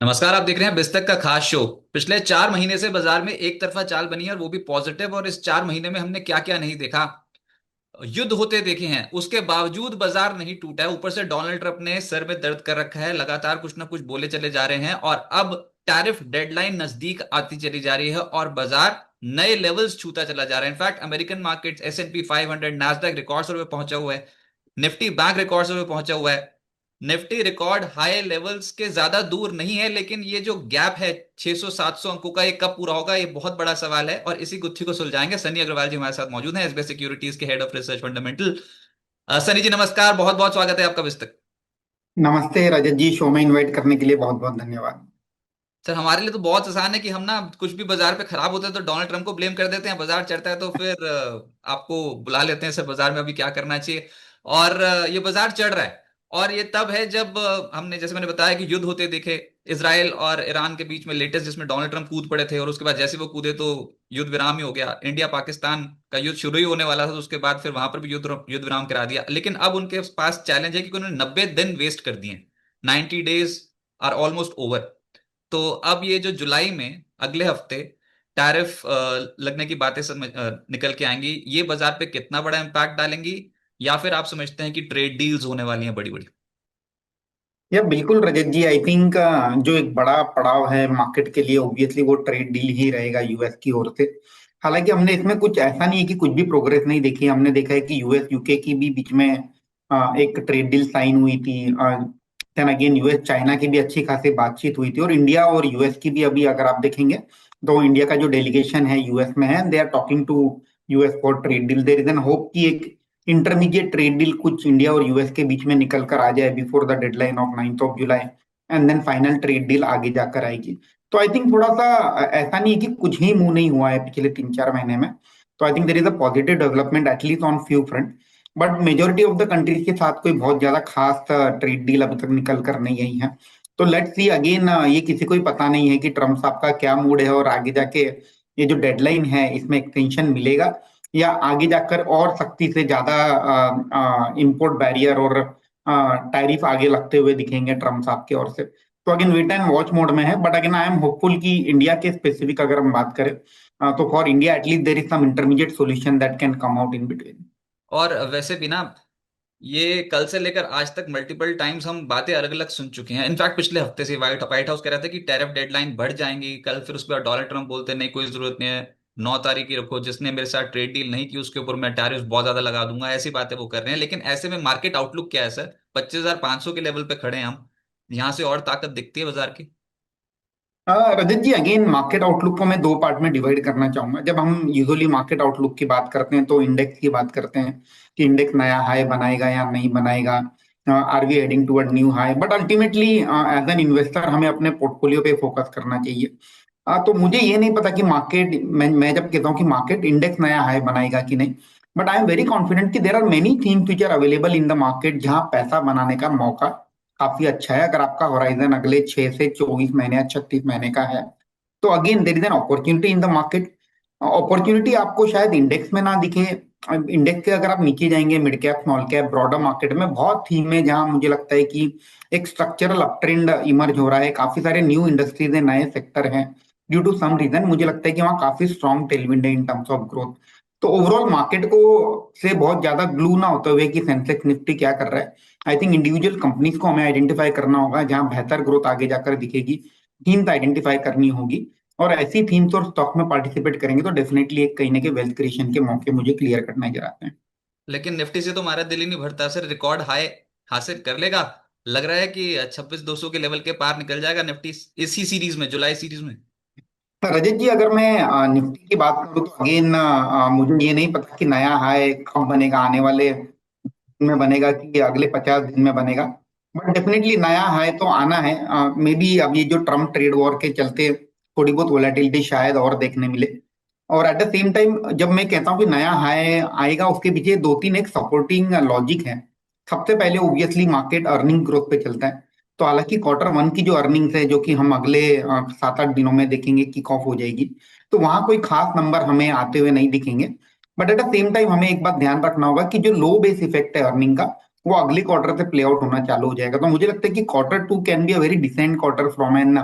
नमस्कार। आप देख रहे हैं बिस्तक का खास शो। पिछले 4 महीने से बाजार में एक तरफा चाल बनी है और वो भी पॉजिटिव। और इस 4 महीने में हमने क्या क्या नहीं देखा। युद्ध होते देखे हैं, उसके बावजूद बाजार नहीं टूटा है। ऊपर से डोनाल्ड ट्रंप ने सर में दर्द कर रखा है, लगातार कुछ ना कुछ बोले चले जा रहे हैं। और अब टैरिफ डेडलाइन नजदीक आती चली जा रही है और बाजार नए लेवल्स छूता चला जा रहा है। In fact American market S&P 500 Nasdaq record पे पहुंचा हुआ है। निफ्टी बैंक रिकॉर्ड पे पहुंचा हुआ है। निफ्टी रिकॉर्ड हाई लेवल्स के ज्यादा दूर नहीं है, लेकिन ये जो गैप है 600-700 अंकों का, ये कब पूरा होगा, ये बहुत बड़ा सवाल है। और इसी गुत्थी को सुलझाएंगे सनी अग्रवाल जी हमारे साथ मौजूद हैं, एसबीआई सिक्योरिटीज के head of research fundamental. Sunny ji नमस्कार, बहुत बहुत स्वागत है आपका विस्तक। नमस्ते रजत जी, शो में इनवाइट करने के लिए बहुत बहुत धन्यवाद। सर हमारे लिए तो बहुत आसान है कि हम ना कुछ भी बाजार पे खराब होता है तो डोनाल्ड ट्रंप को ब्लेम कर देते हैं, बाजार चढ़ता है तो फिर आपको बुला लेते हैं सर बाजार में अभी क्या करना चाहिए। और ये बाजार चढ़ रहा है। और ये तब है जब हमने, जैसे मैंने बताया, कि युद्ध होते देखे। इसराइल और ईरान के बीच में लेटेस्ट, जिसमें डोनाल्ड ट्रंप कूद पड़े थे और उसके बाद जैसे वो कूदे तो युद्ध विराम ही हो गया। इंडिया पाकिस्तान का युद्ध शुरू ही होने वाला था, तो उसके बाद फिर वहां पर भी युद्ध युद्ध विराम करा दिया। लेकिन अब उनके पास चैलेंज है कि उन्होंने 90 दिन वेस्ट कर दिए। 90 डेज आर ऑलमोस्ट ओवर। तो अब ये जो जुलाई में अगले हफ्ते टैरिफ लगने की बातें निकल के आएंगी, ये बाजार पे कितना बड़ा इम्पैक्ट डालेंगी? या फिर आप समझते हैं कि ट्रेड डील्स होने वाली हैं बड़ी बड़ी? या बिल्कुल रजत जी, आई थिंक जो एक बड़ा पड़ाव है मार्केट के लिए ऑब्वियसली वो ट्रेड डील ही रहेगा यूएस की ओर से। हालांकि हमने इसमें कुछ ऐसा नहीं है कि कुछ भी प्रोग्रेस नहीं देखी। हमने देखा है कि यूएस यूके की भी बीच में एक ट्रेड डील साइन हुई थी। देन अगेन यूएस चाइना की भी अच्छी खासी बातचीत हुई थी, और इंडिया और यूएस की भी अभी अगर आप देखेंगे तो इंडिया का जो डेलीगेशन है यूएस में है, they are talking to US for trade deal. There is an hope कि एक इंटरमीडिएट ट्रेड डील कुछ इंडिया और यूएस के बीच में निकल कर आ जाए before the deadline of 9 July, and then final trade deal आगे जाकर आएगी। तो आई थिंक थोड़ा सा ऐसा नहीं है कि कुछ ही मूव नहीं हुआ है पिछले 3-4 महीने में। तो I think there is a positive development at least on few front. But majority of the countries के साथ कोई बहुत ज्यादा खास ट्रेड डील अभी तक निकल कर नहीं आई है। तो लेट्स सी अगेन, ये किसी को ही पता नहीं है कि ट्रम्प साहब का क्या मूड है और आगे जाके ये जो डेडलाइन है इसमें एक्सटेंशन मिलेगा, या आगे जाकर और सख्ती से ज्यादा इंपोर्ट बैरियर और टैरिफ आगे लगते हुए दिखेंगे ट्रम्प साहब की ओर से। तो again wait and watch mode में है, but again I am hopeful कि इंडिया के स्पेसिफिक अगर हम बात करें, तो for India at least there is some intermediate solution that can come out in between. और वैसे भी ना, ये कल से लेकर आज तक मल्टीपल टाइम्स हम बातें अलग अलग सुन चुके हैं। इनफैक्ट पिछले हफ्ते से व्हाइट व्हाइट हाउस कह रहा था कि टैरिफ डेडलाइन बढ़ जाएंगी कल, फिर उसके बाद डोनाल्ड ट्रंप बोलते नहीं कोई जरूरत नहीं है, 9 तारीख की रखो, जिसने मेरे साथ ट्रेड डील नहीं की उसके ऊपर मैं टैरिफ बहुत ज्यादा लगा दूंगा। ऐसी बातें वो कर रहे हैं। लेकिन ऐसे में मार्केट आउटलुक क्या है सर? 25,500 के लेवल पे खड़े हैं हम। यहां से और ताकत दिखती है बाजार की? रजत जी, अगेन मार्केट आउटलुक को मैं दो पार्ट में डिवाइड करना चाहूंगा। जब हम यूजुअली मार्केट आउटलुक की बात करते हैं तो इंडेक्स की बात करते हैं कि इंडेक्स नया हाई बनाएगा या नहीं बनाएगा, are we heading toward new high. But ultimately as an investor हमें अपने पोर्टफोलियो पे फोकस करना चाहिए। तो मुझे ये नहीं पता कि मार्केट, मैं जब कहता हूँ कि मार्केट इंडेक्स नया हाई बनाएगा कि नहीं, but I am very confident कि there are many things which are available in the market जहां पैसा बनाने का मौका काफी अच्छा है। अगर आपका होराइजन अगले 6 से 24 महीने या 36 महीने का है, तो again there is an opportunity in the market. Opportunity आपको शायद इंडेक्स में ना दिखे। इंडेक्स के अगर आप नीचे जाएंगे, mid cap small cap broader market में बहुत थीम है जहां मुझे लगता है कि एक स्ट्रक्चरल अप ट्रेंड इमर्ज हो रहा है। काफी सारे न्यू इंडस्ट्रीज है, नए सेक्टर हैं। ड्यू टू सम रीजन मुझे लगता है कि वहाँ काफी स्ट्रॉन्ग टेलविंड है इन टर्म्स ऑफ ग्रोथ। तो ओवरऑल मार्केट को से बहुत ज्यादा ग्लू ना होते हुए कि सेंसेक्स निफ्टी क्या कर रहा है, आई थिंक इंडिविजुअल कंपनीज को हमें आइडेंटिफाई करना होगा जहां बेहतर ग्रोथ आगे जाकर दिखेगी। थीम्स आइडेंटिफाई करनी होगी, और ऐसी थीम्स और स्टॉक में पार्टिसिपेट करेंगे तो डेफिनेटली एक कहीं ना कहीं वेल्थ क्रिएशन के मौके मुझे क्लियर कट नजर आते हैं। लेकिन निफ्टी से तो हमारा दिल ही नहीं भरता सर। रिकॉर्ड हाई हासिल कर लेगा? लग रहा है कि 26,200 के लेवल के पार निकल जाएगा निफ्टी इसी सीरीज में, जुलाई सीरीज में। रजत जी, अगर मैं निफ्टी की बात करूं तो अगेन मुझे ये नहीं पता कि नया हाई कब बनेगा, आने वाले दिन में बनेगा कि अगले 50 दिन में बनेगा। बट डेफिनेटली नया हाई तो आना है। मे बी अब ये जो ट्रम्प ट्रेड वॉर के चलते थोड़ी बहुत वोलेटिलिटी शायद और देखने मिले। और एट द सेम टाइम जब मैं कहता हूँ कि नया हाई आएगा, उसके पीछे दो तीन एक सपोर्टिंग लॉजिक है। सबसे पहले ऑब्वियसली मार्केट अर्निंग ग्रोथ पे चलता है। तो हालांकि Q1 की जो अर्निंग्स है, जो कि हम अगले 7-8 दिनों में देखेंगे, किक ऑफ हो जाएगी, तो वहां कोई खास नंबर हमें आते हुए नहीं दिखेंगे। But at the same time हमें एक बात ध्यान रखना होगा कि जो लो बेस इफेक्ट है अर्निंग का, वो अगले क्वार्टर से प्ले आउट होना चालू हो जाएगा। तो मुझे लगता है कि Q2 can be a very decent quarter from an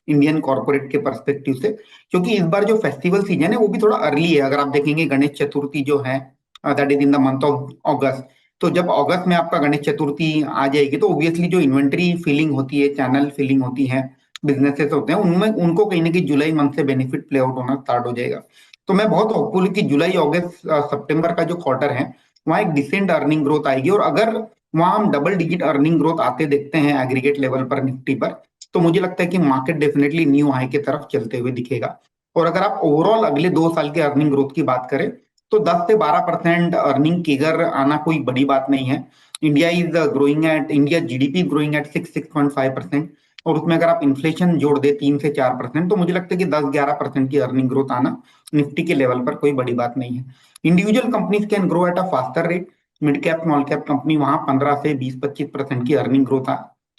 Indian corporate के परस्पेक्टिव से, क्योंकि इस बार जो फेस्टिवल सीजन है वो भी थोड़ा अर्ली है। अगर आप देखेंगे गणेश चतुर्थी जो है, that is in the month of अगस्त। तो जब अगस्त में आपका गणेश चतुर्थी आ जाएगी तो ऑब्वियसली जो इन्वेंट्री फीलिंग होती है, चैनल फीलिंग होती है, बिजनेसेस होते हैं, उनमें उनको कहीं ना कहीं जुलाई मंथ से बेनिफिट प्ले आउट होना स्टार्ट हो जाएगा। तो मैं बहुत होपफुल कि जुलाई अगस्त सितंबर का जो क्वार्टर है वहाँ एक डिसेंट अर्निंग ग्रोथ आएगी। और अगर वहां हम डबल डिजिट अर्निंग ग्रोथ आते देखते हैं एग्रीगेट लेवल पर निफ्टी पर, तो मुझे लगता है कि मार्केट डेफिनेटली न्यू हाई की तरफ चलते हुए दिखेगा। और अगर आप ओवरऑल अगले 2 साल के अर्निंग ग्रोथ की बात करें तो 10 से 12% अर्निंग किगर आना कोई बड़ी बात नहीं है। इंडिया जीडीपी ग्रोइंग एट 6.5%, और उसमें अगर आप इन्फ्लेशन जोड़ दे 3 से 4%, तो मुझे लगता है कि 10-11% की अर्निंग ग्रोथ आना निफ्टी के लेवल पर कोई बड़ी बात नहीं है। Individual companies can grow at a faster rate. Mid cap small cap company वहां 15 से 20-25% की अर्निंग ग्रोथ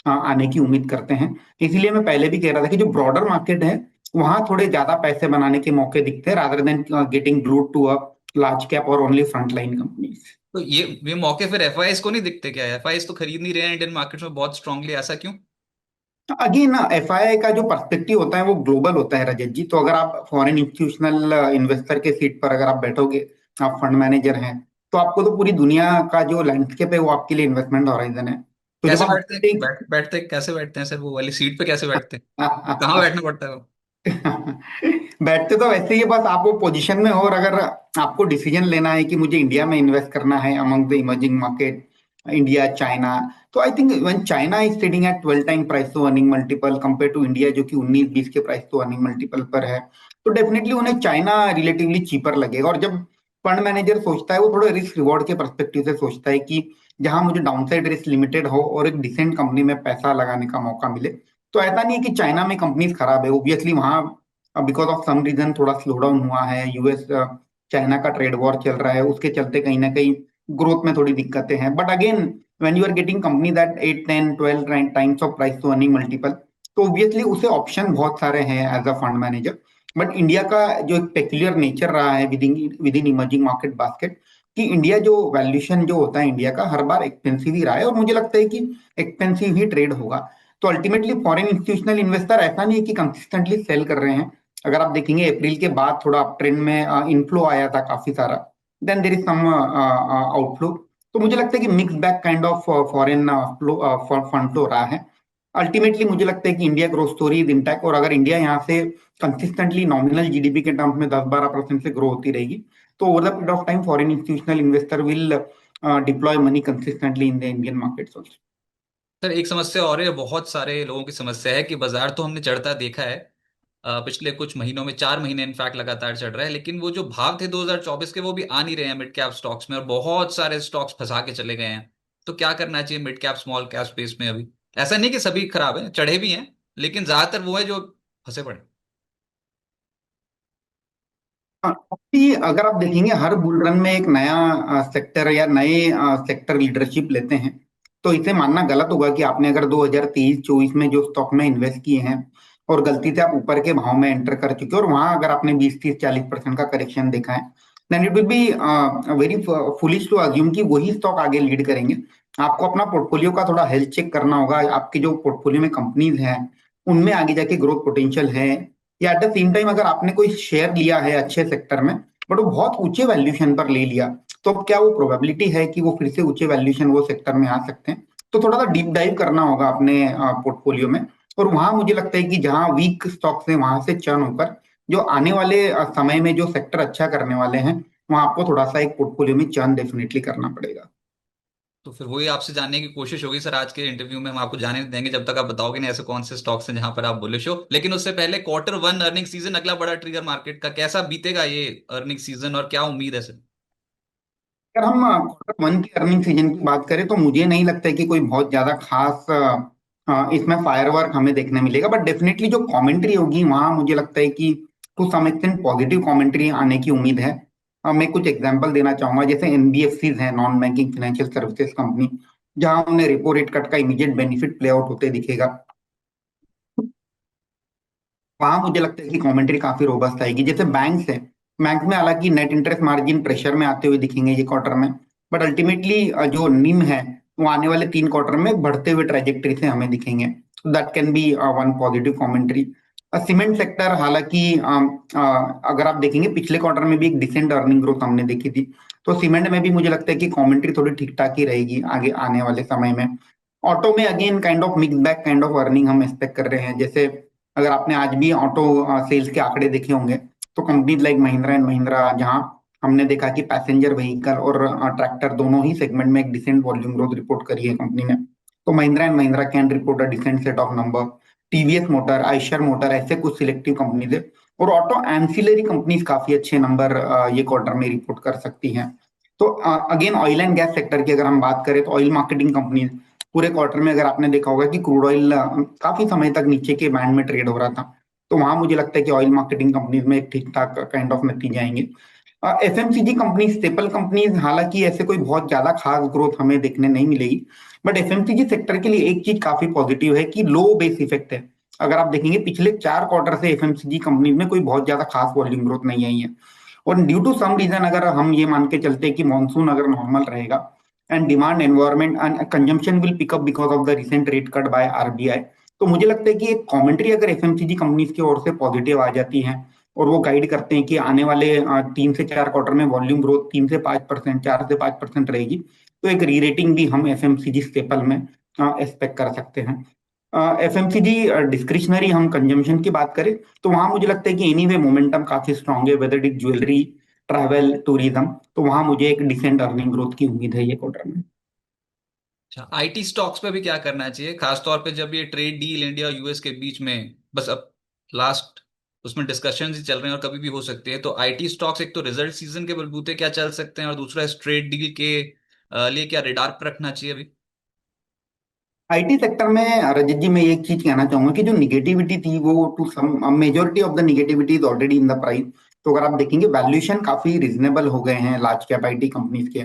आने की उम्मीद करते हैं। इसीलिए मैं पहले भी कह रहा था कि जो ब्रॉडर मार्केट है वहां थोड़े ज्यादा पैसे बनाने के मौके दिखते हैं, rather than getting glued to a large cap और ओनली फ्रंट लाइन कंपनीज। तो ये मौके फिर एफआईएस को नहीं दिखते क्या? एफआईएस तो खरीद नहीं रहे हैं इंडियन मार्केट में बहुत स्ट्रांगली, ऐसा क्यों? अगेन एफआईआई का जो पर्सपेक्टिव होता है वो ग्लोबल होता है रजत जी। तो अगर आप फॉरेन इंस्टीट्यूशनल इन्वेस्टर के सीट पर अगर आप बैठोगे, आप फंड मैनेजर हैं, तो आपको तो पूरी दुनिया का जो लैंडस्केप है वो आपके लिए इन्वेस्टमेंट हॉराइजन है। तो जब कैसे आप बैठते हैं? बैठते कैसे बैठते हैं सर? वो वाली सीट पे कैसे बैठते हैं? कहाँ बैठना पड़ता है वो? बैठते तो वैसे ही है, बस आप वो पोजीशन में हो। और अगर आपको डिसीजन लेना है कि मुझे इंडिया में इन्वेस्ट करना है among the emerging market, India China, तो I think when China is trading at 12 time price to earning multiple compare to India जो कि 19-20 के प्राइस टू अर्निंग मल्टीपल पर है, तो डेफिनेटली उन्हें चाइना रिलेटिवली चीपर लगेगा। और जब फंड मैनेजर सोचता है वो थोड़ा रिस्क रिवॉर्ड के परस्पेक्टिव से सोचता है कि जहां मुझे डाउनसाइड रिस्क लिमिटेड हो और एक डिसेंट कंपनी में पैसा लगाने का मौका मिले। तो ऐसा नहीं है कि चाइना में कंपनीज खराब है, ऑब्वियसली वहां बिकॉज ऑफ सम रीजन थोड़ा स्लो डाउन हुआ है। यूएस चाइना का ट्रेड वॉर चल रहा है, उसके चलते कहीं ना कहीं ग्रोथ में थोड़ी दिक्कतें हैं। But again when you are getting company that 8 10 12 times of price to earning multiple, तो ऑब्वियसली उसे ऑप्शन बहुत सारे हैं as a fund manager. But India का जो एक पेक्युलियर नेचर रहा है within emerging market basket, कि इंडिया जो वैल्यूएशन जो होता है इंडिया का हर बार एक्सपेंसिव ही रहा है, और मुझे लगता है कि एक्सपेंसिव ही ट्रेड होगा। तो अल्टीमेटली फॉरेन इंस्टीट्यूशनल इन्वेस्टर ऐसा नहीं है कि कंसिस्टेंटली सेल कर रहे हैं। अगर आप देखेंगे अप्रैल के बाद थोड़ा अप ट्रेंड में इनफ्लो आया था काफी सारा, then there is some outflow. तो मुझे लगता है कि mix back kind of foreign flow fund flow रहा है। अल्टीमेटली मुझे लगता है कि India growth story is intact, और अगर इंडिया यहाँ से कंसिस्टेंटली नॉमिनल जीडीपी के टर्म्स में 10-12% से ग्रो होती रहेगी, तो over the period of time foreign institutional investor will deploy money consistently in the Indian markets also. Sir एक समस्या और है, बहुत सारे लोगों की समस्या है कि बाजार तो हमने चढ़ता देखा है पिछले कुछ महीनों में, 4 महीने इनफैक्ट लगातार चढ़ रहा है, लेकिन वो जो भाव थे 2024 के वो भी आ नहीं रहे हैं मिड कैप स्टॉक्स में, और बहुत सारे स्टॉक्स फंसा के चले गए हैं। तो क्या करना चाहिए mid cap small cap space में अभी? ऐसा नहीं कि सभी खराब है, चढ़े भी हैं, लेकिन ज्यादातर वो है जो फंसे पड़े। अभी अगर आप देखेंगे हर बुल रन में एक नया सेक्टर या नए सेक्टर लीडरशिप लेते हैं, तो इसे मानना गलत होगा कि आपने अगर 2023-24 में जो स्टॉक में इन्वेस्ट किए हैं और गलती से आप ऊपर के भाव में एंटर कर चुके हो और वहां अगर आपने 20-30-40% का करेक्शन देखा है, then it will be very foolish to assume कि वही स्टॉक आगे लीड करेंगे। आपको अपना पोर्टफोलियो का थोड़ा हेल्थ चेक करना होगा, आपके जो पोर्टफोलियो में कंपनीज हैं उनमें आगे जाके ग्रोथ पोटेंशियल है, या एट द सेम टाइम अगर आपने कोई शेयर लिया है अच्छे सेक्टर में बट वो बहुत ऊंचे वैल्यूएशन पर ले लिया, तो अब क्या वो प्रोबेबिलिटी है कि वो फिर से ऊंचे वैल्यूएशन वो सेक्टर में आ सकते हैं? तो थोड़ा सा डीप डाइव करना होगा अपने पोर्टफोलियो में। और वहां मुझे लगता है कि जहां वीक स्टॉक्स है वहां से चर्न होकर जो आने वाले समय में जो सेक्टर अच्छा करने वाले हैं वहां आपको थोड़ा सा एक पोर्टफोलियो में चर्न डेफिनेटली करना पड़ेगा। तो फिर वही आपसे जानने की कोशिश होगी सर, आज के इंटरव्यू में हम आपको जाने नहीं देंगे जब तक आप बताओगे नहीं ऐसे कौन से स्टॉक्स हैं जहां पर आप बुलिश हो। लेकिन उससे पहले Q1 अर्निंग सीजन, अगला बड़ा ट्रिगर मार्केट का, कैसा बीतेगा ये अर्निंग सीजन और क्या उम्मीद है सर? अगर हम Q1 की अर्निंग सीजन की बात करें तो मुझे नहीं लगता है कि कोई बहुत ज्यादा खास इसमें फायरवर्क हमें देखने मिलेगा। बट डेफिनेटली जो कमेंट्री होगी वहां मुझे लगता है कि to some extent positive commentary आने की उम्मीद है। मैं कुछ एग्जांपल देना चाहूंगा, जैसे एनबीएफसीज है, non banking financial services company, जहां उन्हें रेपो रेट कट का इमीडिएट बेनिफिट प्ले आउट होते दिखेगा। वहां मुझे लगता है कि कमेंट्री काफी रोबस्ट आएगी। जैसे बैंक्स है, बैंक में हालांकि नेट इंटरेस्ट मार्जिन प्रेशर में आते हुए दिखेंगे ये क्वार्टर में, बट अल्टीमेटली जो निम है वो आने वाले 3 क्वार्टर में बढ़ते हुए ट्रेजेक्टरी से हमें दिखेंगे। That can be one positive commentary. Cement sector, हालांकि अगर आप देखेंगे पिछले क्वार्टर में भी एक डिसेंट अर्निंग ग्रोथ हमने देखी थी, तो सीमेंट में भी मुझे लगता है कि कमेंट्री थोड़ी ठीक ठाक ही रहेगी आगे आने वाले समय में। ऑटो में again kind of mix bag kind of earning हम एक्सपेक्ट कर रहे हैं। जैसे अगर आपने आज भी ऑटो सेल्स के आंकड़े देखे होंगे, तो companies like Mahindra and Mahindra, जहां हमने देखा कि पैसेंजर व्हीकल और ट्रैक्टर दोनों ही सेगमेंट में एक डिसेंट वॉल्यूम ग्रोथ रिपोर्ट करी है कंपनी ने। तो Mahindra and Mahindra can report a decent set of number. TVS motor, Eicher motor, ऐसे कुछ सिलेक्टिव कंपनीज है। और ऑटो एंसिलरी कंपनीज काफी अच्छे नंबर ये क्वार्टर में रिपोर्ट कर सकती हैं। तो again oil and gas sector की अगर हम बात करें, तो ऑयल मार्केटिंग कंपनीज पूरे क्वार्टर में, अगर आपने देखा होगा कि क्रूड ऑयल काफी समय तक नीचे के बैंड में ट्रेड हो रहा था, तो वहां मुझे लगता है कि ऑयल मार्केटिंग कंपनीज में एक ठीक ठाक काइंड ऑफ नतीजे आएंगे। एफएमसीजी कंपनी, स्टेपल कंपनीज, हालांकि ऐसे कोई बहुत ज्यादा खास ग्रोथ हमें देखने नहीं मिलेगी, बट एफएमसीजी सेक्टर के लिए एक चीज काफी पॉजिटिव है कि लो बेस इफेक्ट है। अगर आप देखेंगे पिछले 4 क्वार्टर से एफएमसीजी कंपनीज में कोई बहुत ज्यादा खास वॉल्यूम ग्रोथ नहीं आई है। और ड्यू टू सम रीजन अगर हम ये मान के चलते हैं कि मानसून अगर नॉर्मल रहेगा and demand environment and consumption will pick up because of the recent rate cut by RBI, तो मुझे लगता है कि एक कमेंट्री अगर एफएमसीजी कंपनीज की ओर से पॉजिटिव आ जाती है और वो गाइड करते हैं कि आने वाले 3 से 4 क्वार्टर में वॉल्यूम ग्रोथ 3 से 5%, 4 से 5% रहेगी, तो एक री रेटिंग भी हम एफएमसीजी स्टेपल में एक्सपेक्ट कर सकते हैं। एफएमसीजी डिस्क्रिशनरी हम कंजम्पशन की बात करें, तो वहां मुझे लगता है कि एनीवे मोमेंटम काफी स्ट्रांग है, whether it jewellery, travel, tourism, तो वहां मुझे एक डिसेंट अर्निंग ग्रोथ की उम्मीद है ये क्वार्टर में। अच्छा, आईटी स्टॉक्स पे भी क्या करना चाहिए, खासतौर पे जब ये ट्रेड डील इंडिया और यूएस के बीच में बस अब लास्ट उसमें डिस्कशंस ही चल रहे हैं और कभी भी हो सकती है, तो आईटी स्टॉक्स एक तो रिजल्ट सीजन के बलबूते क्या चल सकते हैं और दूसरा इस ट्रेड डील के लिए क्या रिडार पर रखना चाहिए अभी। आईटी सेक्टर में रजत जी, मैं एक चीज कहना चाहूंगा कि जो निगेटिविटी थी वो to some majority of the negativity is already in the price. तो अगर आप देखेंगे वैल्यूएशन काफी रिजनेबल हो गए हैं लार्ज कैप आईटी कंपनीज के।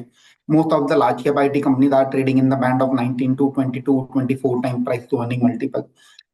Most of the large cap IT companies are trading in the band of 19 to 22 24 time price to earning multiple.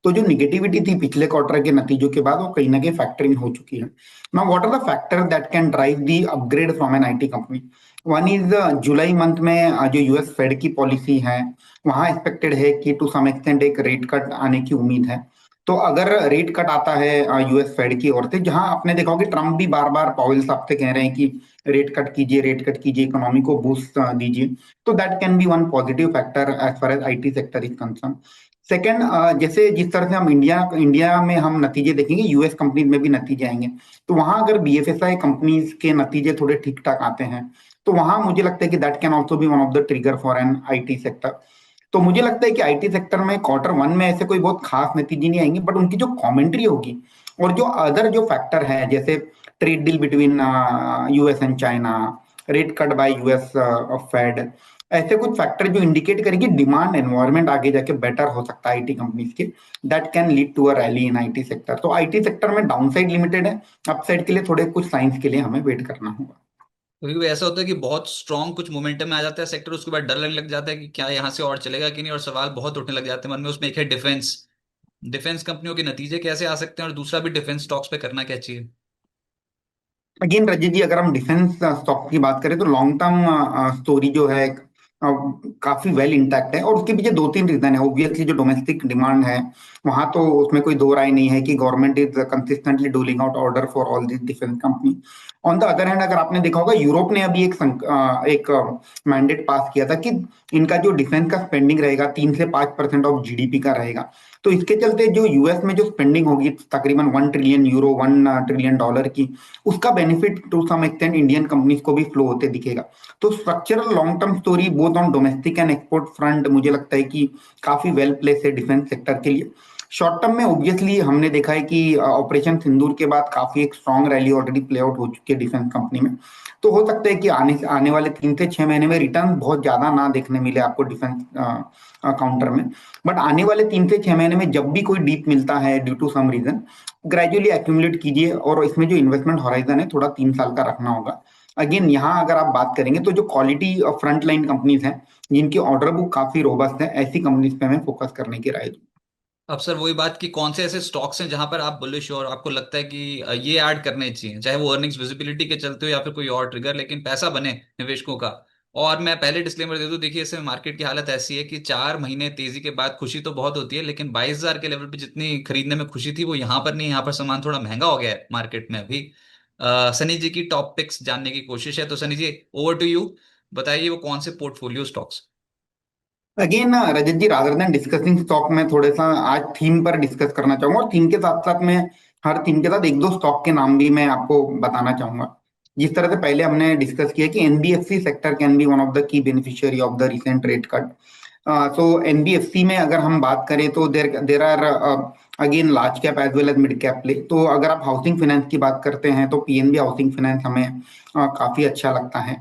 तो जो निगेटिविटी थी पिछले क्वार्टर के नतीजों के बाद, वो कहीं ना कहीं फैक्टरिंग हो चुकी है। Now what are the factor that can drive the upgrade from an IT company? One is July month में जो यूएस फेड की पॉलिसी है, वहां एक्सपेक्टेड है कि टू सम एक्सटेंट एक रेट कट आने की उम्मीद है। तो अगर रेट कट आता है यूएस फेड की ओर से, जहां आपने देखा होगा कि ट्रम्प भी बार बार पावेल साहब से कह रहे हैं कि रेट कट कीजिए, रेट कट कीजिए, इकोनॉमी को बूस्ट दीजिए, तो that can be one positive factor as far as IT sector is concern. Second, जैसे जिस तरह से हम इंडिया इंडिया में हम नतीजे देखेंगे, यूएस कंपनीज में भी नतीजे आएंगे। तो वहां अगर बीएफएसआई कंपनीज के नतीजे थोड़े ठीक ठाक आते हैं, तो वहां मुझे लगता है कि that can also be one of the trigger for an IT sector. तो मुझे लगता है कि आईटी सेक्टर में क्वार्टर 1 में ऐसे कोई बहुत खास नतीजे नहीं आएंगे, बट उनकी जो कमेंट्री होगी और जो अदर जो फैक्टर है, जैसे trade deal between US and China, rate cut bye US Fed, ऐसे कुछ फैक्टर जो इंडिकेट करेंगे डिमांड एनवायरनमेंट आगे जाके बेटर हो सकता है आईटी कंपनीज के, that can lead to a rally in IT sector. तो आईटी सेक्टर में डाउनसाइड लिमिटेड है, अपसाइड के लिए थोड़े कुछ साइंस के लिए हमें वेट करना होगा। कभी कभी ऐसा होता है कि बहुत स्ट्रांग कुछ मोमेंटम में आ जाता है सेक्टर, उसके बाद डर लगने लग जाता है कि क्या यहाँ से और चलेगा कि नहीं, और सवाल बहुत उठने लग जाते हैं मन में। उसमें एक है डिफेंस, डिफेंस कंपनियों के नतीजे कैसे आ सकते हैं, और दूसरा भी डिफेंस स्टॉक्स पे करना क्या चाहिए। अगेन रजत जी, अगर हम डिफेंस स्टॉक की बात करें, तो लॉन्ग टर्म स्टोरी जो है काफी वेल इंटैक्ट है, और उसके पीछे 2-3 रीजन है। ऑब्वियसली जो डोमेस्टिक डिमांड है, वहां तो उसमें कोई दो राय नहीं है कि government is consistently doling out order for all this defence company. On the other hand, अगर आपने देखा होगा, यूरोप ने अभी एक मैंडेट पास किया था कि इनका जो डिफेंस का स्पेंडिंग रहेगा 3 से 5% ऑफ जीडीपी का रहेगा। तो इसके चलते जो यूएस में जो स्पेंडिंग होगी तकरीबन 1 ट्रिलियन यूरो, $1 ट्रिलियन की, उसका benefit to some extent Indian companies को भी फ्लो होते दिखेगा। तो structural long term story both on domestic and export front मुझे लगता है कि काफी वेल प्लेस है डिफेंस सेक्टर के लिए। शॉर्ट टर्म में ऑब्वियसली हमने देखा है कि ऑपरेशन सिंदूर के बाद काफी एक strong rally already play out हो चुकी है डिफेंस कंपनी में। तो हो सकता है कि आने आने वाले 3 से 6 महीने में रिटर्न बहुत ज्यादा ना देखने मिले आपको डिफेंस काउंटर में, बट आने वाले 3 से 6 महीने में जब भी कोई डीप मिलता है due to some reason, gradually accumulate कीजिए, और इसमें जो इन्वेस्टमेंट हॉराइजन है थोड़ा 3 साल का रखना होगा। अगेन यहाँ अगर आप बात करेंगे, तो जो क्वालिटी फ्रंट लाइन कंपनीज हैं जिनकी ऑर्डर बुक काफी रोबस्ट है, ऐसी कंपनीज पे हमें फोकस करने की राय दूं। अब सर वही बात कि कौन से ऐसे स्टॉक्स हैं जहां पर आप बुलिश हो और आपको लगता है कि ये ऐड करने चाहिए, चाहे वो अर्निंग्स विजिबिलिटी के चलते हो या फिर कोई और ट्रिगर, लेकिन पैसा बने निवेशकों का और मैं पहले डिस्क्लेमर दे दूं, देखिए इसमें मार्केट की हालत ऐसी है कि 4 महीने तेजी के बाद खुशी तो बहुत होती है, लेकिन 22,000 के लेवल पे जितनी खरीदने में खुशी थी वो यहाँ पर नहीं, यहाँ पर सामान थोड़ा महंगा हो गया है मार्केट में अभी। सनी जी की टॉप पिक्स जानने की कोशिश है, तो सनी जी ओवर टू यू, बताइए वो कौन से पोर्टफोलियो स्टॉक्स। अगेन रजत जी, रादर देन डिस्कसिंग स्टॉक में थोड़ा सा आज थीम पर डिस्कस करना चाहूंगा, और थीम के साथ साथ मैं हर थीम के साथ एक दो स्टॉक के नाम भी मैं आपको बताना चाहूंगा। जिस तरह से पहले हमने डिस्कस किया कि NBFC sector can be one of the key beneficiary of the recent rate cut. So NBFC में अगर हम बात करें तो there there are again large cap as well as mid cap play. तो अगर आप हाउसिंग फाइनेंस की बात करते हैं तो पीएनबी हाउसिंग फाइनेंस हमें काफी अच्छा लगता है।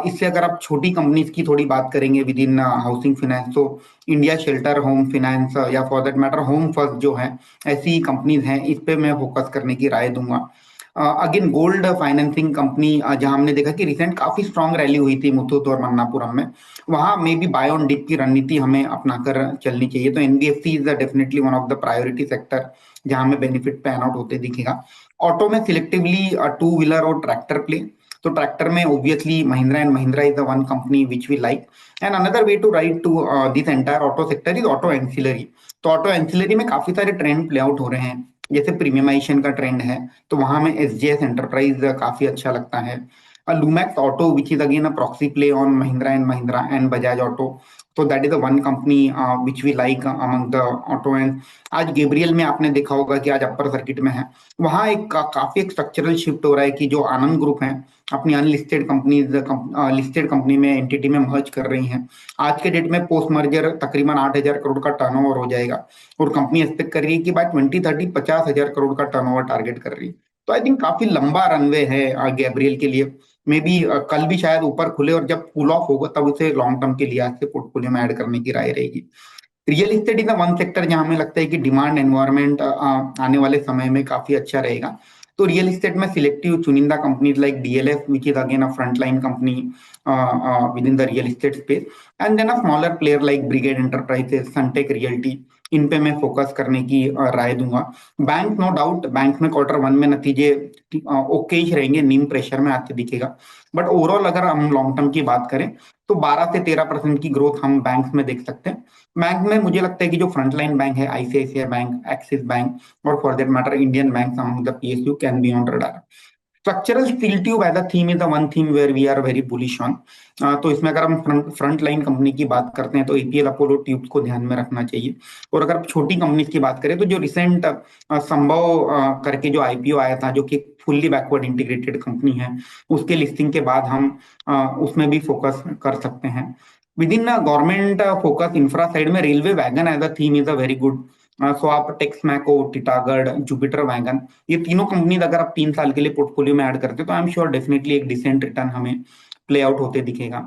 इससे अगर आप छोटी कंपनीज की थोड़ी बात करेंगे विद इन हाउसिंग फाइनेंस, तो इंडिया शेल्टर होम फाइनेंस या for that matter home first जो है, ऐसी कंपनीज हैं, इस पे मैं फोकस करने की राय दूंगा। अगेन गोल्ड फाइनेंसिंग कंपनी, जहां हमने देखा कि रिसेंट काफी स्ट्रांग रैली हुई थी मुथूट और मन्नापुरम में, वहां may be buy on dip की रणनीति हमें अपनाकर चलनी चाहिए। तो NBFC is definitely one of the priority sector जहां हमें बेनिफिट पैन आउट होते दिखेगा। ऑटो में सिलेक्टिवली टू व्हीलर और ट्रैक्टर प्ले। तो ट्रैक्टर में obviously Mahindra and Mahindra is the one company which we like. And another way to ride to this entire auto sector is auto ancillary. तो auto ancillary में काफी सारे trend play out हो रहे हैं, जैसे प्रीमियमाइजेशन का ट्रेंड है, तो वहां में एसजेएस एंटरप्राइज काफी अच्छा लगता है। Lumax auto which is again a proxy play on Mahindra and Bajaj auto. तो that is the one company which we like among the auto. And आज गेब्रियल में आपने देखा होगा कि आज अपर सर्किट में है, वहां एक काफी एक स्ट्रक्चरल शिफ्ट हो रहा है कि जो आनंद ग्रुप है अपनी अनलिस्टेड कंपनीज लिस्टेड कंपनी में एंटिटी में मर्ज कर रही हैं। आज के डेट में पोस्ट मर्जर तकरीबन 8,000 करोड़ का टर्नओवर हो जाएगा, और कंपनी एक्सपेक्ट कर रही है कि बाय 2030 50,000 करोड़ का टर्नओवर टारगेट कर रही है। तो आई थिंक काफी लंबा रनवे है गैब्रियल के लिए। मे बी कल भी शायद ऊपर खुले, और जब कूल ऑफ होगा तब उसे लॉन्ग टर्म के लिहाज से पोर्टफोलियो में ऐड करने की राय रहेगी। Real estate is the one sector जहां हमें लगता है कि डिमांड एनवायरनमेंट आने वाले समय में काफी अच्छा रहेगा। तो रियल एस्टेट में सिलेक्टिव चुनिंदा companies like DLF which is again a front line company within the real estate space, and then a smaller player like Brigade Enterprises, Suntech Realty, इन पे मैं फोकस करने की राय दूंगा। बैंक नो डाउट, बैंक में quarter one में नतीजे ओके ही रहेंगे, नीम प्रेशर में आते दिखेगा। बट ओवरऑल अगर हम लॉन्ग टर्म की बात करें तो 12 से 13% की ग्रोथ हम बैंक में देख सकते हैं। बैंक में मुझे लगता है कि जो फ्रंटलाइन बैंक है, आईसीआईसीआई बैंक, एक्सिस बैंक, और for that matter Indian bank among the PSU can be on radar. Structural steel tube as a theme is the one theme where we are very bullish on. तो इसमें अगर हम front line company की बात करते हैं तो APL Apollo tubes को ध्यान में रखना चाहिए। और अगर छोटी कंपनीज की बात करें तो जो रिसेंट संभव करके जो आईपीओ आया था, जो कि फुल्ली बैकवर्ड इंटीग्रेटेड कंपनी है, उसके लिस्टिंग के बाद हम उसमें भी फोकस कर सकते हैं। Within government focus infra side में railway wagon as a theme is a very good. So आप Texmaco, Titagarh, Jupiter wagon, ये तीनों कंपनीज अगर आप 3 साल के लिए पोर्टफोलियो में ऐड करते हो तो आई एम श्योर डेफिनेटली एक डिसेंट रिटर्न हमें प्ले आउट होते दिखेगा।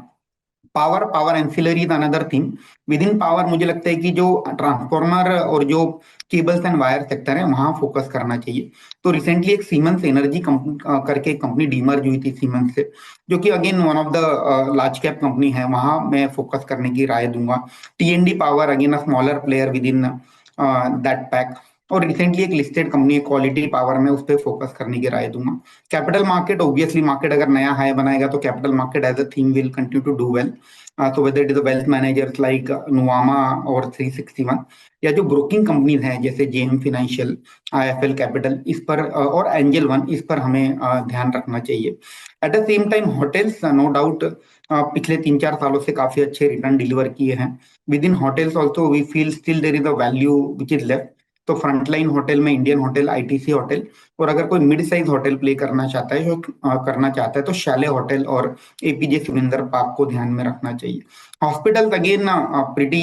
Power power ancillary is another thing. With in power मुझे लगता है कि जो ट्रांसफॉर्मर और जो केबल्स एंड वायर सेक्टर है वहां फोकस करना चाहिए। तो रिसेंटली एक सीमेंस एनर्जी करके कंपनी डीमर्ज हुई थी सीमेंस से, जो कि again one of the large cap company है, वहां मैं फोकस करने की राय दूंगा। TND power again a smaller player within that pack. और रिसेंटली एक लिस्टेड कंपनी है क्वालिटी पावर में, उस पर फोकस करने की राय दूंगा। कैपिटल मार्केट, ऑब्वियसली मार्केट अगर नया हाई बनाएगा तो capital market as a theme will continue to do well. तो whether it is wealth managers like Nuvama और 361, या जो ब्रोकिंग कंपनीज हैं जैसे जेएम फाइनेंशियल, आईएफएल कैपिटल, इस पर और एंजल वन, इस पर हमें ध्यान रखना चाहिए। At the same time hotels no doubt पिछले 3-4 सालों से काफी अच्छे रिटर्न डिलीवर किए हैं। Within hotels also we feel still there is a value which is left. तो फ्रंटलाइन होटल में इंडियन होटल, आईटीसी होटल, और अगर कोई मिड साइज होटल प्ले करना चाहता है, जो करना चाहता है, तो शैले होटल और एपीजे सुरेंद्र पार्क को ध्यान में रखना चाहिए। हॉस्पिटल अगेन प्रिटी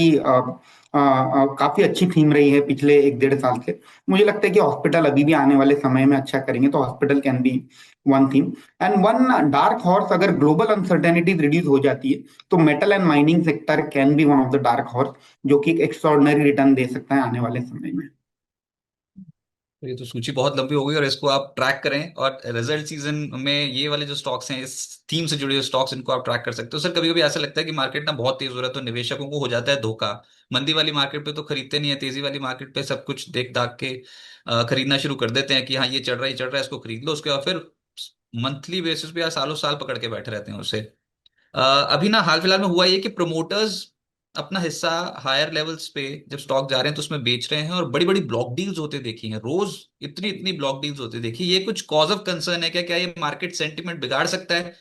काफी अच्छी थीम रही है पिछले 1-1.5 साल से। मुझे लगता है कि हॉस्पिटल अभी भी आने वाले समय में अच्छा करेंगे, तो hospital can be one theme. And one dark horse, अगर ग्लोबल अनसर्टेनिटी रिड्यूस हो जाती है तो metal and mining sector can be one of the dark horse, जो कि एक एक्स्ट्रॉर्डनरी रिटर्न दे सकता है आने वाले समय में। तो ये तो सूची बहुत लंबी हो गई, और इसको आप ट्रैक करें, और रिजल्ट सीजन में ये वाले जो स्टॉक्स हैं, इस थीम से जुड़े हुए स्टॉक्स, इनको आप ट्रैक कर सकते हो। सर कभी कभी ऐसा लगता है कि मार्केट ना बहुत तेज हो रहा है तो निवेशकों को हो जाता है धोखा। मंदी वाली मार्केट पे तो खरीदते नहीं है, तेजी वाली मार्केट पे सब कुछ देख दाख के खरीदना शुरू कर देते हैं कि हाँ ये चढ़ रहा है, ये चढ़ रहा है, इसको खरीद लो। उसके बाद फिर मंथली बेसिस पे या सालों साल पकड़ के बैठे रहते हैं उसे। अभी ना हाल फिलहाल में हुआ ये कि प्रोमोटर्स अपना हिस्सा हायर लेवल्स पे जब स्टॉक जा रहे हैं तो उसमें बेच रहे हैं, और बड़ी बड़ी ब्लॉक डील्स होते देखी हैं रोज। इतनी इतनी ब्लॉक डील्स होते देखी, ये कुछ कॉज ऑफ कंसर्न है क्या? क्या ये मार्केट सेंटिमेंट बिगाड़ सकता है,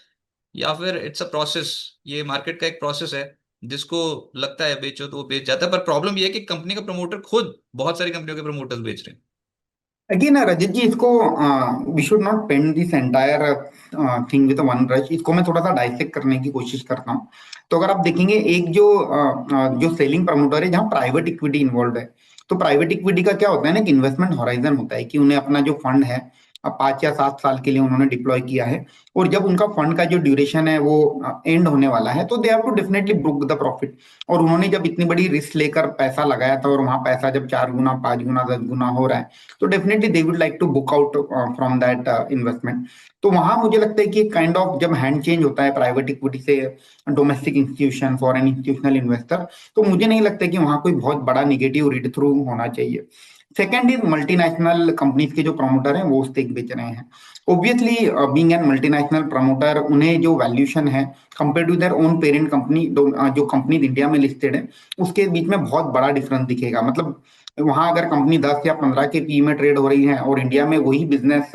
या फिर इट्स अ प्रोसेस? ये मार्केट का एक प्रोसेस है, जिसको लगता है बेचो तो वो बेच जाता है। पर प्रॉब्लम ये है कि कंपनी का प्रमोटर खुद बहुत सारी कंपनियों के प्रमोटर्स बेच रहे हैं। अगेन रजत जी, इसको we should not paint this entire thing with one brush. इसको मैं थोड़ा सा डाइसेक्ट करने की कोशिश करता हूँ। तो अगर आप देखेंगे, एक जो सेलिंग प्रमोटर है जहाँ प्राइवेट इक्विटी इन्वॉल्व है, तो प्राइवेट इक्विटी का क्या होता है ना, कि इन्वेस्टमेंट हॉराइजन होता है कि उन्हें अपना जो फंड है, अब 5 या 7 साल के लिए उन्होंने डिप्लॉय किया है, और जब उनका फंड का जो ड्यूरेशन है वो एंड होने वाला है, तो they have to definitely book the profit. और उन्होंने जब इतनी बड़ी रिस्क लेकर पैसा लगाया था, और वहां पैसा जब 4 गुना 5 गुना 10 गुना हो रहा है, तो definitely they would like to book out from that investment. तो वहां मुझे लगता है कि काइंड ऑफ जब हैंड चेंज होता है प्राइवेट इक्विटी से domestic institution, foreign institutional investor, तो मुझे नहीं लगता कि वहां कोई बहुत बड़ा निगेटिव रीड थ्रू होना चाहिए। सेकेंड इज मल्टीनेशनल कंपनीज के जो प्रमोटर हैं वो स्टेक बेच रहे हैं। Obviously being an multinational promoter, उन्हें जो वैल्यूएशन है compare to their own parent company, जो कंपनी इंडिया में लिस्टेड है, उसके बीच में बहुत बड़ा डिफरेंस दिखेगा। मतलब वहां अगर कंपनी 10 या 15 के पी में ट्रेड हो रही है, और इंडिया में वही बिजनेस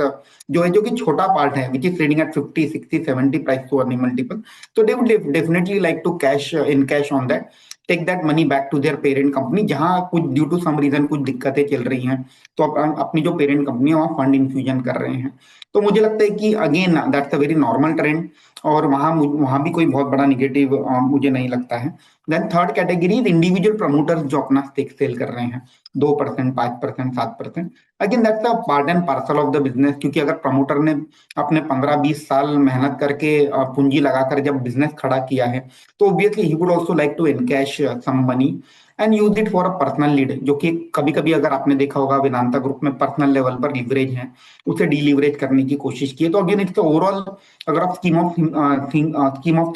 जो है, जो कि छोटा पार्ट है, which is trading at 50 60 70 price to earning multiple, तो they would definitely like to cash in cash on that, take that money back to their parent company, जहां कुछ ड्यू टू सम रीजन कुछ दिक्कतें चल रही हैं, तो अपनी जो पेरेंट कंपनी है वहां फंड इन्फ्यूजन कर रहे हैं। तो मुझे लगता है कि again that's a very normal trend, और वहां भी कोई बहुत बड़ा निगेटिव मुझे नहीं लगता है। Then third category individual promoters जो अपना स्टेक सेल कर रहे हैं, 2%, 5%, 7%। Again that's a part and parcel of the business, क्योंकि अगर प्रमोटर ने अपने 15 20 साल मेहनत करके पूंजी लगाकर जब बिजनेस खड़ा किया है, तो obviously he would also like to encash some money and use it for a personal lead, जो कि कभी कभी अगर आपने देखा होगा वेदांता ग्रुप में पर्सनल लेवल पर लिवरेज है, उसे डीलिवरेज करने की कोशिश की है। तो अगेन इट्स ओवरऑल, अगर आप स्कीम ऑफ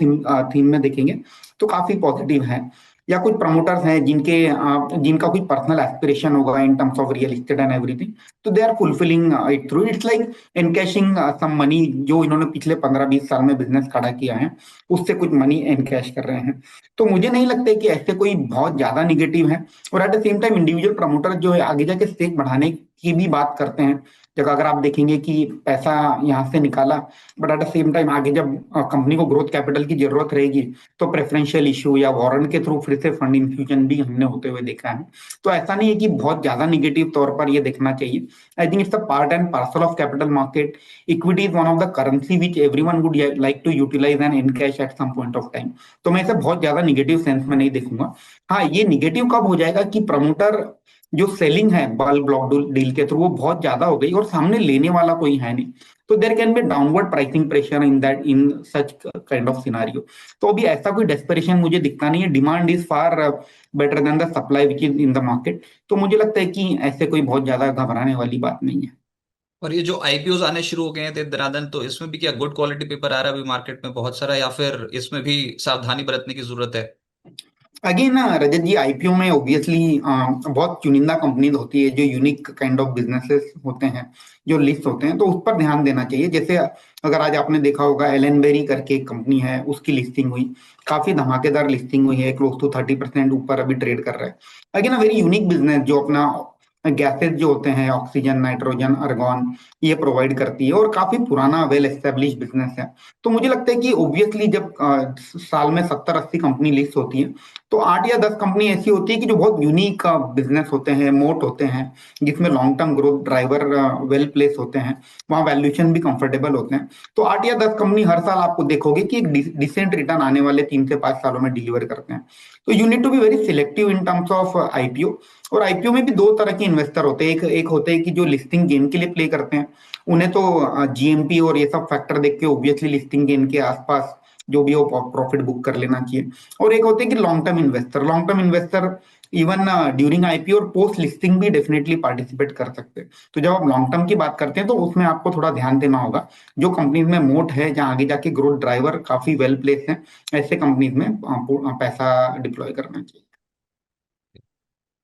थीम में देखेंगे, तो काफी पॉजिटिव है। या कुछ प्रमोटर्स हैं जिनका कुछ पर्सनल एस्पिरेशन होगा in terms of real estate and everything, तो they are fulfilling it through, it's like encashing some money, जो इन्होंने पिछले 15 20 साल में बिजनेस खड़ा किया है, उससे कुछ मनी एनकैश कर रहे हैं। तो मुझे नहीं लगता है कि ऐसे कोई बहुत ज्यादा निगेटिव है। और eight the same time individual promoter जो है आगे जाके स्टेक बढ़ाने की भी बात करते हैं, जगह अगर आप देखेंगे कि पैसा यहाँ से निकाला, but at the same time आगे जब कंपनी को ग्रोथ कैपिटल की जरूरत रहेगी, तो प्रेफरेंशियल इशू या वारंट के थ्रू फिर से फंड इन्फ्यूजन भी हमने होते हुए देखा है। तो ऐसा नहीं है कि बहुत ज्यादा निगेटिव तौर पर ये देखना चाहिए। I think it's a part and parcel of capital market. Equity is one of the currency which everyone would like to utilise and encash at some point of time. तो मैं इसे बहुत ज्यादा निगेटिव सेंस में नहीं देखूंगा। हाँ, ये निगेटिव कब हो जाएगा कि प्रमोटर जो सेलिंग है बल्क ब्लॉक डील के थ्रू वो बहुत ज्यादा हो गई, और सामने लेने वाला कोई है नहीं, तो there can be downward pricing pressure in such kind of scenario. तो अभी ऐसा कोई डेस्परेशन मुझे दिखता नहीं है। Demand is far better than the supply which is in the market. तो मुझे लगता है कि ऐसे कोई बहुत ज्यादा घबराने वाली बात नहीं है। और ये जो आईपीओज आने शुरू हो गए हैं तेज दनादन, तो इसमें भी क्या गुड क्वालिटी पेपर आ रहा है अभी मार्केट में बहुत सारा, या फिर इसमें भी सावधानी बरतने की जरूरत है? अगेन ना रजत जी, आईपीओ में ऑब्वियसली बहुत चुनिंदा कंपनीज होती है जो यूनिक काइंड ऑफ बिजनेसेस होते हैं, जो लिस्ट होते हैं, तो उस पर ध्यान देना चाहिए। जैसे अगर आज आपने देखा होगा एलेनबेरी करके एक कंपनी है, उसकी लिस्टिंग हुई, काफी धमाकेदार लिस्टिंग हुई है, क्लोज टू 30% ऊपर अभी ट्रेड कर रहा है। Again a very unique business, जो अपना गैसेज जो होते हैं, ऑक्सीजन, नाइट्रोजन, अर्गॉन, ये प्रोवाइड करती है, और काफी पुराना वेल एस्टेब्लिश बिजनेस है। तो मुझे लगता है कि ऑब्वियसली जब साल में 70 80 कंपनी लिस्ट होती है, तो 8 या 10 कंपनी ऐसी होती है कि जो बहुत यूनिक बिजनेस होते हैं, मोट होते हैं, जिसमें long term growth driver well place होते हैं, वहाँ वैल्यूएशन भी कंफर्टेबल होते हैं। तो 8 या 10 कंपनी हर साल आपको देखोगे कि एक डिसेंट रिटर्न आने वाले 3 से 5 सालों में डिलीवर करते हैं। तो you need to be very selective in terms of IPO. और आईपीओ में भी दो तरह के इन्वेस्टर होते हैं। एक एक होते हैं कि जो लिस्टिंग गेन के लिए प्ले करते हैं, उन्हें तो जीएमपी और ये सब फैक्टर देख के ऑब्वियसली लिस्टिंग गेन के आसपास जो भी हो प्रॉफिट बुक कर लेना चाहिए। और एक होते हैं कि long term investor even during IPO और पोस्ट लिस्टिंग भी डेफिनेटली पार्टिसिपेट कर सकते हैं। तो जब आप लॉन्ग टर्म की बात करते हैं, तो उसमें आपको थोड़ा ध्यान देना होगा। जो कंपनीज में मोट है, जहां आगे जाके ग्रोथ ड्राइवर काफी वेल प्लेस है, ऐसे कंपनीज में पैसा डिप्लॉय करना चाहिए।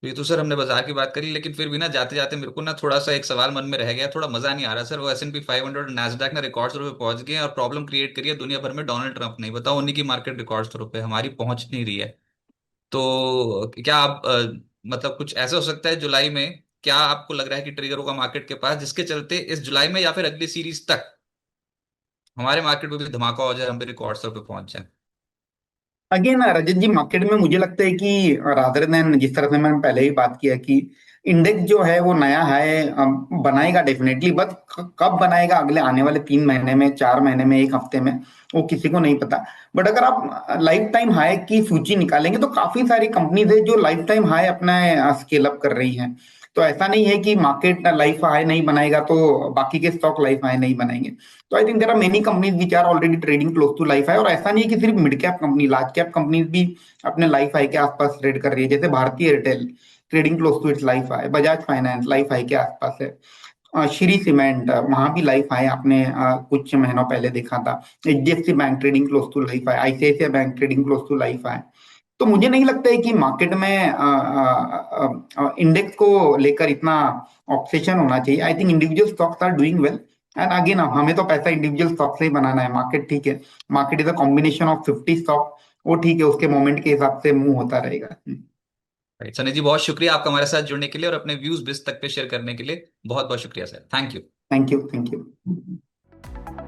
तो ये तो सर हमने बाजार की बात करी, लेकिन फिर भी ना जाते जाते मेरे को ना थोड़ा सा एक सवाल मन में रह गया, थोड़ा मजा नहीं आ रहा सर। वो S&P 500 नैस्डैक ना रिकॉर्ड स्टोर पे पहुंच गए हैं और प्रॉब्लम क्रिएट करी है दुनिया भर में डोनाल्ड ट्रंप ने। बताओ, उन्हीं की मार्केट रिकॉर्ड स्टोर पे हमारी पहुंच नहीं रही है। तो क्या आप मतलब कुछ ऐसा हो सकता है जुलाई में, क्या आपको लग रहा है कि ट्रिगर होगा मार्केट के पास, जिसके चलते इस जुलाई में या फिर अगली सीरीज तक हमारे मार्केट में भी धमाका हो जाए, हम भी रिकॉर्ड स्टोर पे पहुंच जाए? अगेन रजत जी, मार्केट में मुझे लगता है कि रादर देन जिस तरह से मैंने पहले ही बात किया कि इंडेक्स जो है वो नया हाई बनाएगा डेफिनेटली, बट कब बनाएगा, अगले आने वाले 3 महीने में, 4 महीने में, एक हफ्ते में, वो किसी को नहीं पता। बट अगर आप लाइफ टाइम हाई की सूची निकालेंगे तो काफी सारी कंपनीज है जो लाइफ टाइम हाई अपना स्केल अप कर रही हैं। तो ऐसा नहीं है कि मार्केट लाइफ हाई नहीं बनाएगा तो बाकी के स्टॉक लाइफ हाई नहीं बनाएंगे। तो I think there are many companies which are already trading close to life high, और ऐसा नहीं है कि सिर्फ mid cap company, large cap companies भी अपने लाइफ हाई के आसपास ट्रेड कर रही है। जैसे Bharti Airtel trading close to its life high, Bajaj finance life high के आसपास है, श्री सीमेंट वहां भी लाइफ हाई आपने कुछ महीनों पहले देखा था, HDFC bank trading close to life high, ICICI bank trading close to life high. तो मुझे नहीं लगता है कि मार्केट में इंडेक्स को लेकर इतना ऑब्सेशन होना चाहिए। I think individual stocks are doing well, and again हमें तो पैसा इंडिविजुअल स्टॉक से ही बनाना है। मार्केट ठीक है, market is a combination of 50 stock, वो ठीक है, उसके मोमेंट के हिसाब से मूव होता रहेगा। राइट सनी जी, बहुत शुक्रिया आपका हमारे साथ जुड़ने के लिए और अपने व्यूज बिस तक पे शेयर करने के लिए। बहुत बहुत शुक्रिया sir, thank you. Thank you, thank you.